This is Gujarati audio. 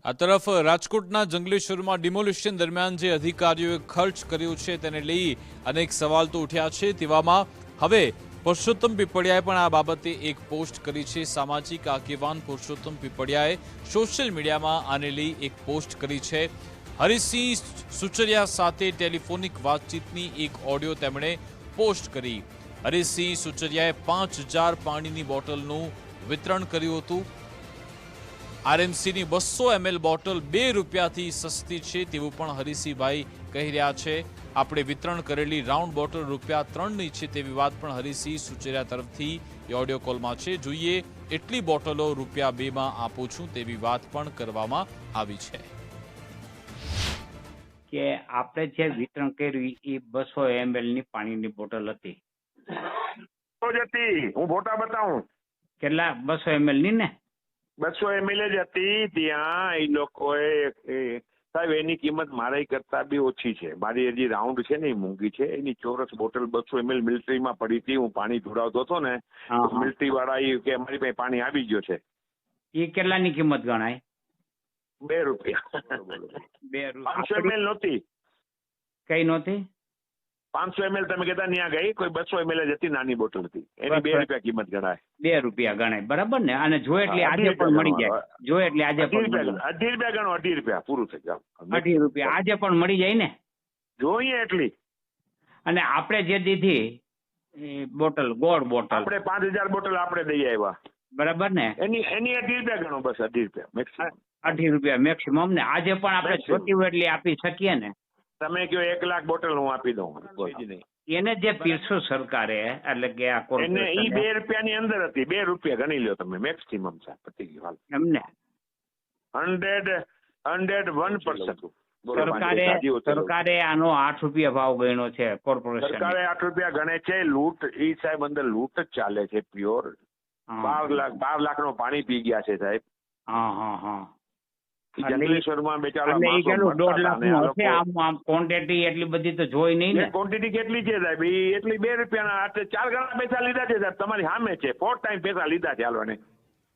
આ તરફ રાજકોટના જંગલેશ્વરમાં ડિમોલિશન દરમિયાન જે અધિકારીઓએ ખર્ચ કર્યો છે તેને લઈ અનેક સવાલ તો ઉઠ્યા છે। તેવામાં હવે પુરુષોત્તમ પીપળિયાએ પણ આ બાબતે એક પોસ્ટ કરી છે। સામાજિક આગેવાન પુરુષોત્તમ પીપળિયાએ સોશિયલ મીડિયામાં આને લઈ એક પોસ્ટ કરી છે। હરીસિંહ સુચરિયા સાથે ટેલિફોનિક વાતચીતની એક ઓડિયો તેમણે પોસ્ટ કરી। હરીસિંહ સુચરિયાએ 5000 પાણીની બોટલનું વિતરણ કર્યું હતું। આરએમસીની 200 ml બોટલ 2 રૂપિયાથી સસ્તી છે તેવું પણ હરીસિંહભાઈ કહી રહ્યા છે। આપણે વિતરણ કરેલી રાઉન્ડ બોટલ ₹3ની છે તેવી વાત પણ હરીસિંહ સુચરિયા તરફથી ઓડિયો કોલમાં છે। જોઈએ એટલી બોટલો ₹2માં આપું છું તેવી વાત પણ કરવામાં આવી છે કે આપણે જે વિતરણ કર્યું એ 200 ml ની પાણીની બોટલ હતી। તો જ હતી, હું ફોટા બતાવું। કેટલા 200 ml ની ને 200 ml જ હતી। ત્યાં એ લોકોએ સાહેબ એની કિંમત મારા કરતા બી ઓછી છે। મારી હજી રાઉન્ડ છે ને એ મોંઘી છે। એની ચોરસ બોટલ 200 ml મિલિટરીમાં પડી હતી। હું પાણી ઢોળાવતો હતો ને મિલિટરી વાળા એ કે અમારી પાસે પાણી આવી ગયો છે। એ કેટલાની કિંમત ગણાય? ₹2 ₹2 500 ml નહોતી। કઈ નહોતી? 500 ml તમે કહેતા ત્યાં ગઈ, કોઈ 200 ml જ હતી, નાની બોટલ હતી, એની ₹2 કિંમત ગણાય। ₹2 ગણાય, બરાબર ને? અને જો એટલે આજે પણ મળી જાય, જો એટલે આજે પણ ₹2.5 ગણો, ₹2.5 પૂરું થઈ જાય। ₹2.5 આજે પણ મળી જાય ને? જોઈએ એટલી। અને આપણે જે દીધી બોટલ, ગોળ બોટલ, આપણે 5000 બોટલ આપણે દઈ આવ્યા, બરાબર ને? એની ₹2.5 ગણો, બસ ₹2.5 મેક્સિમમ। ₹2.5 મેક્સિમમ ને? આજે પણ આપણે જોતી હોય એટલી આપી શકીએ ને? તમે કહો 1 લાખ બોટલ હું આપી દઉં। એને જે પીરસો સરકારે, એટલે કે આ એને ઈ કોર્પોરેશન ₹2 ની અંદર હતી। ₹2 ગણી લો તમે, મેક્સિમમ છે, પતી ગયું હાલ। એમને 101%। સરકારે આનો ₹8 ભાવ ગણ્યો છે કોર્પોરેશન। સરકારે ₹8 ગણે છે। લૂંટ ઈ સાહેબ અંદર લૂંટ જ ચાલે છે પ્યોર। 12 લાખનો પાણી પી ગયા છે સાહેબ। હા જંગલેશ્વરમાં બેચારા એટલે 1.5 લાખનું હશે આમ ક્વોન્ટિટી એટલી બધી તો જોઈ નહીં ને? ક્વોન્ટિટી કેટલી છે સાહેબ? એટલી ₹2 ના 4 ગણા પૈસા લીધા છે સાહેબ, તમારી સામે છે। 4 ટાઈમ પૈસા લીધા છે હાલવાને।